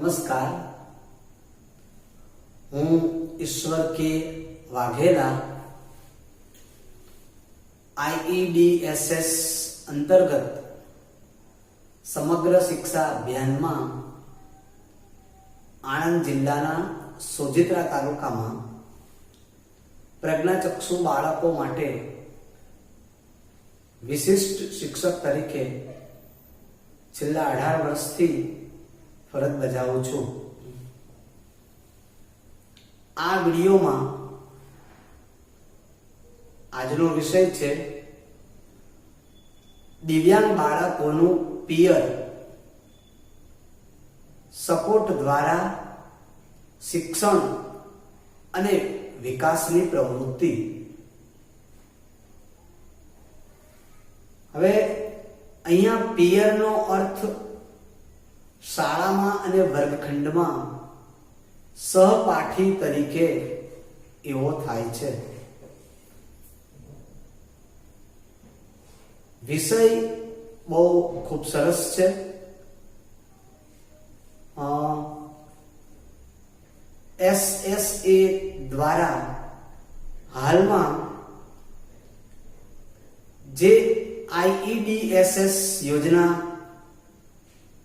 नमस्कार। हूँ ईश्वर के वाघेला IEDSS अंतर्गत समग्र शिक्षा अभियान में आणंद जिल्लाना सोजित्रा तालुका में प्रज्ञाचक्षु बाळको माटे विशिष्ट शिक्षक तरीके छेल्ला 18 वर्षथी फरज बजावुं छुं। आ विडियो में आजनो विषय छे दिव्यांग बाळकोनुं पीयर सपोर्ट द्वारा शिक्षण अने विकासनी प्रवृत्ति। हवे अहींया पीयरनो अर्थ शाळामां अने वर्गखंडमां सहपाठी तरीके एवो थाय छे। विषय बहु खूब सरस छे। SSA द्वारा हालमां जे IEDSS योजना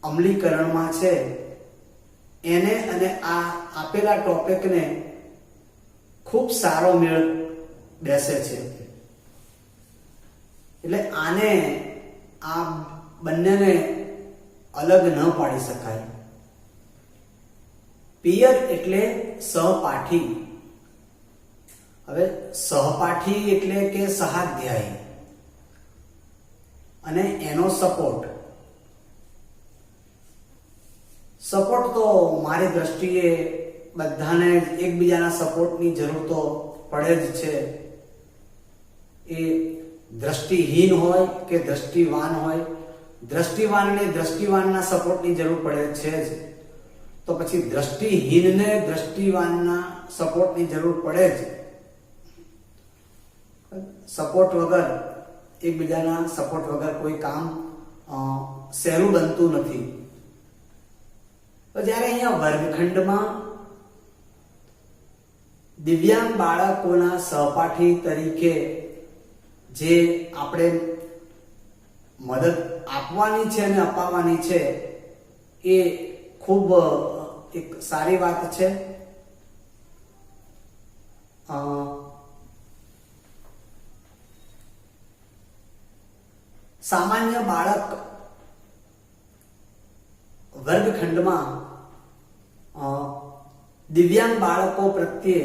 अमलीकरण में छे एने अने आ आपेला टॉपिक ने खूब सारो मेळ बेसे छे। એટલે આને આ બંનેને અલગ ન પાડી શકાય। પીયર એટલે સહપાઠી। હવે સહપાઠી એટલે કે સહાધ્યાયી અને એનો સપોર્ટ। સપોર્ટ તો મારી દ્રષ્ટિએ બધાને એકબીજાના સપોર્ટની જરૂર તો પડે જ છે। એ दृष्टिहीन होय के दृष्टिवान होय, दृष्टिवान ने दृष्टिवान ना सपोर्ट नी जरूर पड़े छे ज, तो पछी दृष्टिहीन ने दृष्टिवान ना सपोर्ट नी जरूर पड़े ज। सपोर्ट वगर एक बीजाना सपोर्ट वगर कोई काम सहेलू बनतुं नथी। तो ज्यारे अहींया वर्गखंड में दिव्यांग बाळकोना सहपाठी तरीके जे आपणे मदद आपवानी छे ने अपावानी छे ए खूब एक सारी बात छे। सामान्य बाळक वर्गखंड में दिव्यांग बाळको प्रत्ये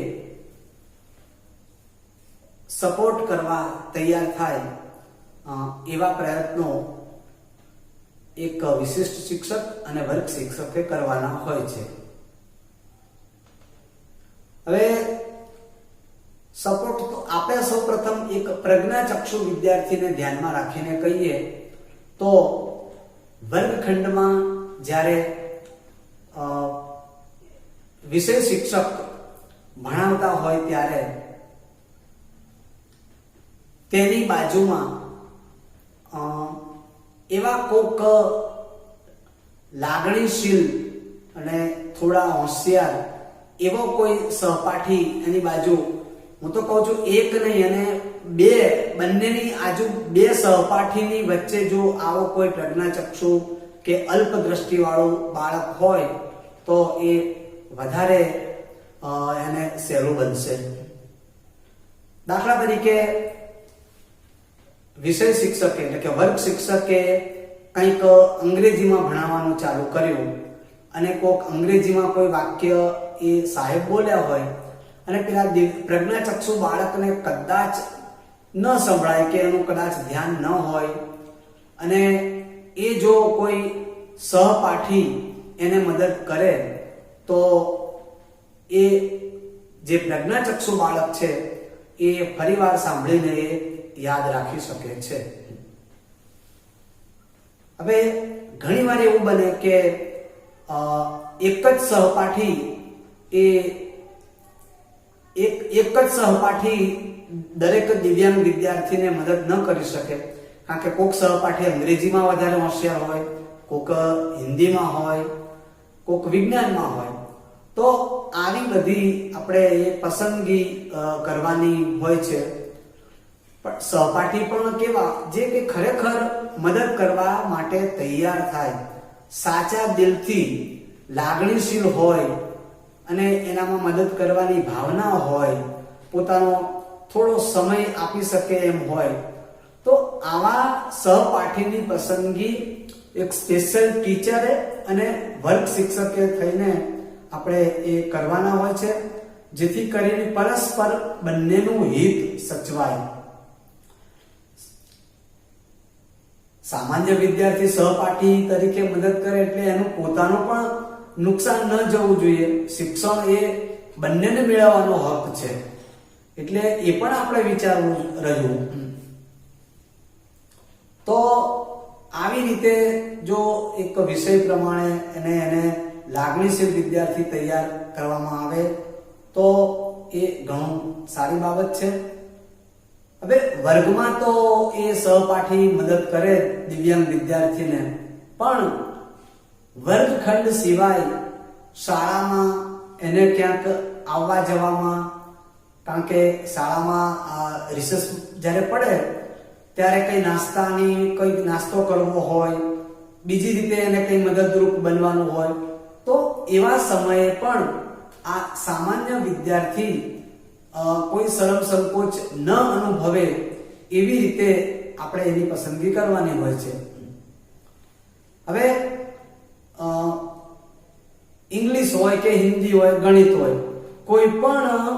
सपोर्ट करवा तैयार थाय एवा प्रयत्नो एक विशिष्ट शिक्षक अने वर्ग शिक्षके करवाना होय छे। हवे सपोर्ट तो आपणे सौ प्रथम एक प्रज्ञाचक्षु विद्यार्थी ने ध्यान में राखीने कहीए तो वर्गखंड में ज्यारे विषय शिक्षक भणावता होय त्यारे तेनी बाजुमां एवा कोक लागणीशील अने थोड़ा होशियार एवो कोई सहपाठी एनी बाजू हूँ तो कहूं छुं एक नहीं अने बे बंनेनी आजू बे सहपाठीनी वच्चे जो आवो कोई प्रज्ञाचक्षु के अल्प दृष्टि वाळो बाळक होय तो ए वधारे एने सहेलू बनशे। दाखला तरीके विषय शिक्षक એટલે કે વર્ગ શિક્ષકે કંઈક અંગ્રેજીમાં ભણાવવાનું ચાલુ કર્યું અને કોક અંગ્રેજીમાં કોઈ વાક્ય એ સાહેબ બોલ્યા હોય અને પેલા પ્રજ્ઞાચક્ષુ બાળકને કદાચ ન સંભળાય કે એનું કદાચ ધ્યાન ન હોય અને એ જો કોઈ સહપાઠી એને મદદ કરે તો એ જે પ્રજ્ઞાચક્ષુ બાળક છે એ ફરીવાર સાંભળીને એ याद राखी सके छे। हवे घणी वार एवुं बने के एक ज सहपाठी एक ज सहपाठी दरेक दिव्यांग विद्यार्थी ने मदद न करी सके कारण के कोक सहपाठी अंग्रेजी में वधारे होशियार होय, कोक हिंदी में होय કોક વિજ્ઞાનમાં હોય, તો આવી બધી આપણે એ પસંદગી કરવાની હોય છે. પણ સહપાઠી પણ કેવા, જે કે ખરેખર મદદ કરવા માટે તૈયાર થાય, સાચા દિલથી લાગણીશીલ હોય અને એનામાં મદદ કરવાની ભાવના હોય, પોતાનો થોડો સમય આપી શકે એમ હોય, તો આવા સહપાઠીની પસંદગી એક સ્પેશિયલ ટીચરે અને વર્ગ શિક્ષકે થઈને આપણે એ કરવાના હોય છે, જેથી કરીને પરસ્પર બંનેનું હિત સચવાય. સામાન્ય વિદ્યાર્થી સહપાઠી તરીકે મદદ કરે એટલે એનું પોતાનું પણ નુકસાન ન જવું જોઈએ. શિક્ષણ એ બંનેને મેળવવાનો હક છે, એટલે એ પણ આપણે વિચારવું રહ્યું. તો આવી રીતે જો એક વિષય પ્રમાણે એને લાગણીશીલ વિદ્યાર્થી તૈયાર કરવામાં આવે તો એ ઘણું સારી બાબત છે. હવે વર્ગમાં તો એ સહપાઠી મદદ કરે દિવ્યાંગ વિદ્યાર્થીને, પણ વર્ગખંડ સિવાય શાળામાં એને ક્યાંક આવવા જવામાં, કારણ કે શાળામાં રિસેસ જ્યારે પડે ત્યારે કઈ નાસ્તો કરવો હોય, બીજી રીતે એને કઈ મદદરૂપ બનવાનું હોય, તો એવા સમયે પણ આ સામાન્ય વિદ્યાર્થી કોઈ શરમ સંકોચ ન અનુભવે એવી રીતે આપણે એની પસંદગી કરવાની હોય છે. હવે ઇંગ્લિશ હોય કે હિન્દી હોય, ગણિત હોય, કોઈ પણ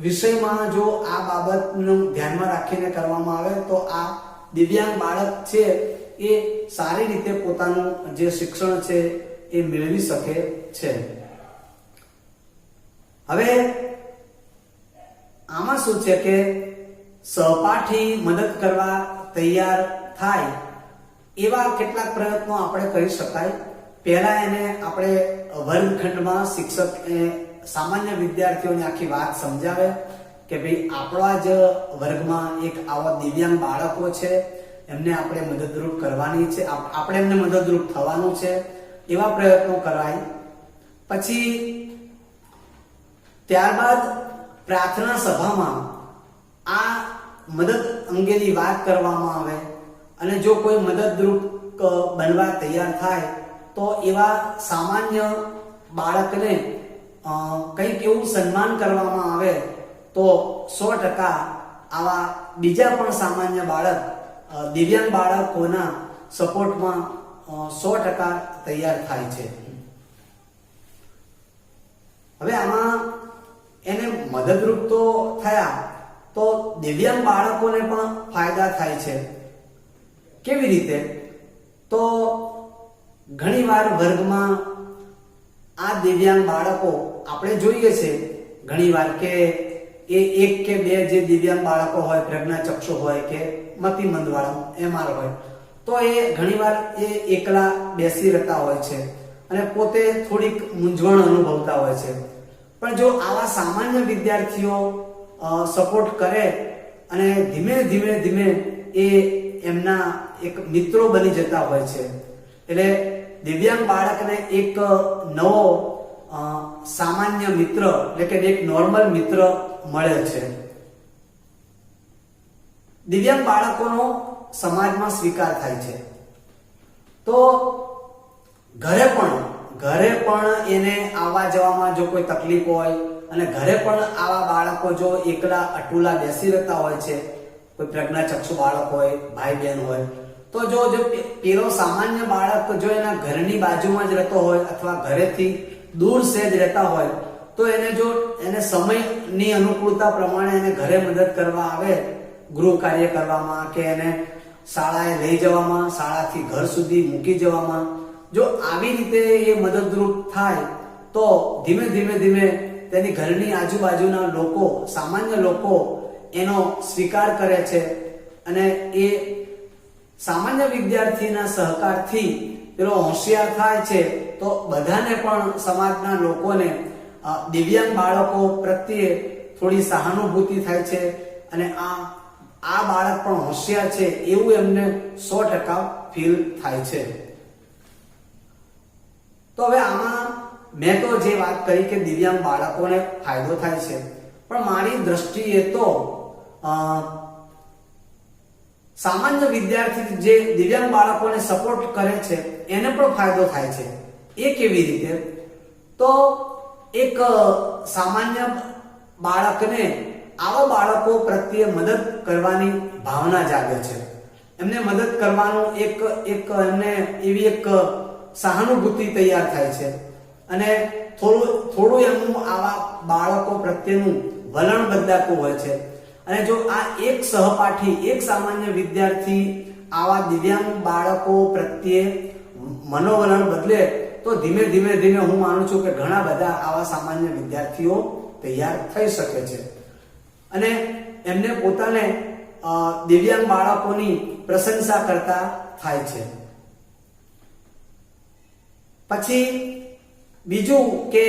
વિષયમાં જો આ બાબતનું ધ્યાનમાં રાખીને કરવામાં આવે તો આ દિવ્યાંગ બાળક છે એ સારી રીતે પોતાનું જે શિક્ષણ છે એ મેળવી શકે છે. હવે આમાં શું છે કે સહપાઠી મદદ કરવા તૈયાર થાય એવા કેટલાક પ્રયત્નો આપણે કરી શકાય. પહેલા એને આપણે વર્ગખંડમાં શિક્ષક સામાન્ય વિદ્યાર્થીઓને આખી વાત સમજાવે કે ભાઈ આપણા જ વર્ગમાં એક આવા દિવ્યાંગ બાળકો છે, એમને આપણે મદદરૂપ કરવાની છે, આપણે એમને મદદરૂપ થવાનું છે, એવા પ્રયત્નો કરાય. પછી ત્યારબાદ પ્રાર્થના સભામાં આ મદદ અંગેની વાત કરવામાં આવે, અને જો કોઈ મદદરૂપ બનવા તૈયાર થાય તો એવા સામાન્ય બાળકને કંઈક એવું સન્માન કરવામાં આવે તો 100% આવા બીજા પણ સામાન્ય બાળક દિવ્યાંગ બાળકોના સપોર્ટમાં 100% તૈયાર થાય છે. હવે આમાં એને મદદરૂપ તો થયા તો દિવ્યાંગ બાળકોને પણ ફાયદા થાય છે. કેવી રીતે? તો ઘણીવાર વર્ગમાં આ દિવ્યાંગ બાળકો આપણે જોઈએ છે ઘણીવાર કે એ એક કે બે જે દિવ્યાંગ બાળકો હોય, પ્રજ્ઞાચક્ષુ હોય કે મતિમંદ વાળા એમાં હોય, તો એ ઘણીવાર એ એકલા બેસી રહેતા હોય છે અને પોતે થોડીક મૂંઝવણ અનુભવતા હોય છે. પણ જો આવા સામાન્ય વિદ્યાર્થીઓ સપોર્ટ કરે અને ધીમે ધીમે એ એમના એક મિત્રો બની જતા હોય છે, એટલે દિવ્યાંગ બાળકને એક નવો સામાન્ય મિત્ર એટલે કે એક નોર્મલ મિત્ર મળે છે. દિવ્યાંગ બાળકોનો સમાજમાં સ્વીકાર થાય છે. તો ઘરે પણ એને આવવા જવામાં જો કોઈ તકલીફ હોય અને ઘરે પણ આવા બાળકો જો એકલા અટુલા બેસી રહેતા હોય છે, કોઈ પ્રજ્ઞાચક્ષુ બાળક હોય, ભાઈ બહેન હોય, તો જો પેલો સામાન્ય બાળક જો એના ઘરની બાજુમાં જ રહેતો હોય અથવા ઘરેથી દૂર સહેજ રહેતા હોય, તો એને સમયની અનુકૂળતા પ્રમાણે એને ઘરે મદદ કરવા આવે, ગૃહ કાર્ય કરવામાં કે એને શાળાએ લઈ જવામાં, શાળાથી ઘર સુધી મૂકી જવામાં, જો આવી રીતે એ મદદરૂપ થાય તો ધીમે ધીમે તેની ઘરની આજુબાજુના લોકો, સામાન્ય લોકો એનો સ્વીકાર કરે છે અને એ સામાન્ય વિદ્યાર્થીના સહકારથી પેલો હોશિયાર થાય છે. તો બધાને પણ, સમાજના લોકોને દિવ્યાંગ બાળકો પ્રત્યે થોડી સહાનુભૂતિ થાય છે અને આ બાળક પણ હોશિયાર છે એવું એમને 100% ફીલ થાય છે. તો હવે આમાં મેં તો જે વાત કરી કે દિવ્યાંગ બાળકોને ફાયદો થાય છે, પણ મારી દ્રષ્ટિએ તો સામાન્ય વિદ્યાર્થી જે દિવ્યાંગ બાળકોને સપોર્ટ કરે છે એને પણ ફાયદો થાય છે. એ કેવી રીતે? તો એક સામાન્ય બાળકને આવા બાળકો પ્રત્યે મદદ કરવાની ભાવના જાગે છે. એમને મદદ કરવાનું એમને એવી એક સહાનુભૂતિ તૈયાર થાય છે અને થોડું એમનું આવા બાળકો પ્રત્યેનું વલણ બદલાતું હોય છે. અને જો આ એક સહપાઠી, એક સામાન્ય વિદ્યાર્થી આવા દિવ્યાંગ બાળકો પ્રત્યે મનોવલણ બદલે તો ધીમે ધીમે હું માનું છું કે ઘણા બધા આવા સામાન્ય વિદ્યાર્થીઓ તૈયાર થઈ શકે છે અને એમને પોતાને દિવ્યાંગ બાળકોની પ્રશંસા કરતા થાય છે. પછી બીજું કે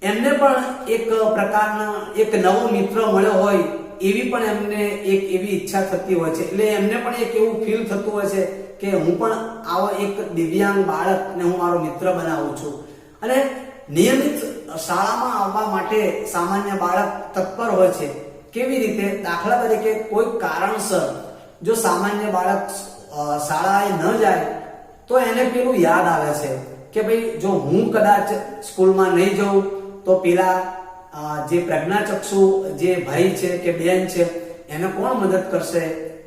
એમને પણ એક પ્રકારના એક નવો મિત્ર મળ્યો હોય એવી પણ એમને એક એવી ઈચ્છા થતી હોય છે. એટલે એમને પણ એક એવું ફીલ થતું હોય છે કે હું પણ આવો એક દિવ્યાંગ બાળકને હું મારો મિત્ર બનાવું છું. અને નિયમિત શાળામાં આવવા માટે સામાન્ય બાળક તત્પર હોય છે. કેવી રીતે? દાખલા તરીકે કોઈ કારણસર જો સામાન્ય બાળક શાળાએ ન જાય તો એને પેલું યાદ આવે છે કે ભાઈ જો હું કદાચ સ્કૂલમાં નહીં જાઉં તો પેલા જે પ્રજ્ઞાચક્ષુ જે ભાઈ છે કે બેન છે એને કોણ મદદ કરશે,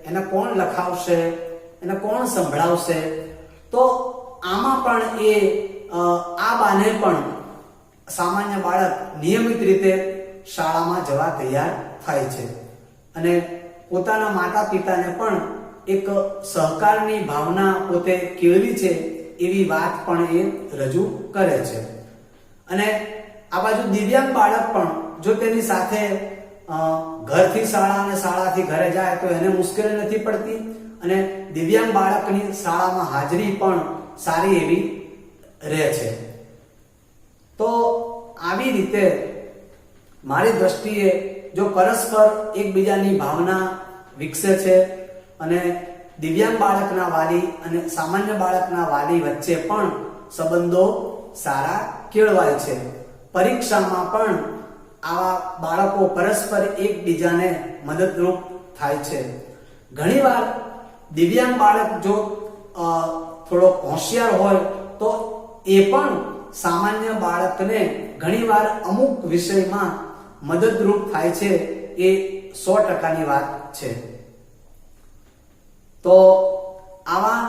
એને કોણ લખાવશે, એને કોણ સંભળાવશે? તો આમાં પણ આ બાને પણ સામાન્ય બાળક નિયમિત રીતે શાળામાં જવા તૈયાર થાય છે અને પોતાના માતા પિતાને પણ એક સહકારની ભાવના પોતે કેળવી છે એવી વાત પણ એ રજૂ કરે છે. અને આ બાજુ દિવ્યાંગ બાળક પણ જો તેની સાથે ઘરથી શાળા અને શાળાથી ઘરે જાય તો એને મુશ્કેલી નથી પડતી અને દિવ્યાંગ બાળકની શાળામાં હાજરી પણ સારી એવી રહે છે. તો આવી રીતે મારી દ્રષ્ટિએ જો પરસ્પર એકબીજાની ભાવના વિકસે છે અને દિવ્યાંગ બાળકના વાલી અને સામાન્ય બાળકના વાલી વચ્ચે પણ સંબંધો સારા કેળવાય છે. પરીક્ષામાં પણ આવા બાળકો પરસ્પર એકબીજાને મદદરૂપ થાય છે. ઘણીવાર દિવ્યાંગ બાળક જો થોડો હોશિયાર હોય તો એ પણ સામાન્ય બાળકને ઘણીવાર અમુક વિષયમાં મદદરૂપ થાય છે. એ 100%ની વાત છે. તો આવા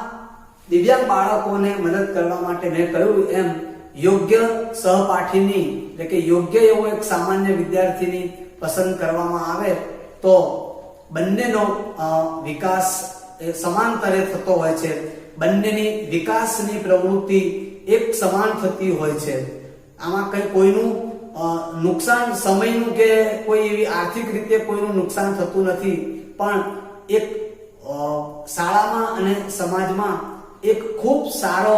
દિવ્યાંગ બાળકોને મદદ કરવા માટે મેં કહ્યું એમ યોગ્ય સહપાઠીની એટલે કે યોગ્ય એવો એક સામાન્ય વિદ્યાર્થીની પસંદ કરવામાં આવે તો બંનેનો વિકાસ સમાંતરે થતો હોય છે. બંનેની વિકાસની પ્રવૃત્તિ એક સમાન થતી હોય છે. આમાં કઈ કોઈનું નુકસાન સમયનું કે કોઈ એવી આર્થિક રીતે કોઈનું નુકસાન થતું નથી, પણ એક શાળામાં અને સમાજમાં એક ખૂબ સારો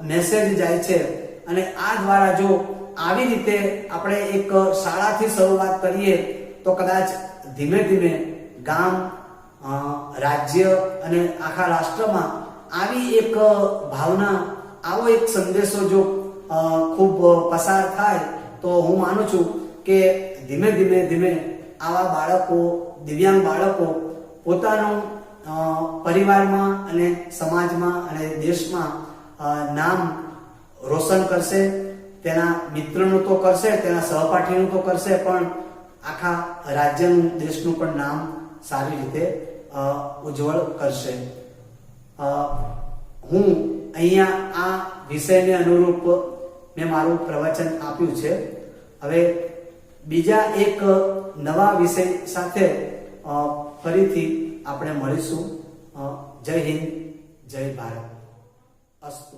મેસેજ જાય છે. અને આ દ્વારા જો આવી રીતે આપણે એક શાળાથી શરૂઆત કરીએ તો કદાચ ધીમે ધીમે ગામ, રાજ્ય અને આખા રાષ્ટ્રમાં આવી એક ભાવના, આવો એક સંદેશો જો ખૂબ પસાર થાય તો હું માનું છું કે ધીમે ધીમે આવા બાળકો, દિવ્યાંગ બાળકો પોતાનું પરિવારમાં અને સમાજમાં અને દેશમાં નામ રોશન કરશે. તેના મિત્રનું તો કરશે, તેના સહપાઠીનું તો કરશે, પણ આખા રાજ્યનું, દેશનું પણ નામ સારી રીતે ઉજ્જવળ કરશે. હું અહીંયા આ વિષયને અનુરૂપ મેં મારું પ્રવચન આપ્યું છે. હવે બીજા એક નવા વિષય સાથે ફરીથી આપણે મળીશું. જય હિન્દ, જય ભારત. અસ્તુ.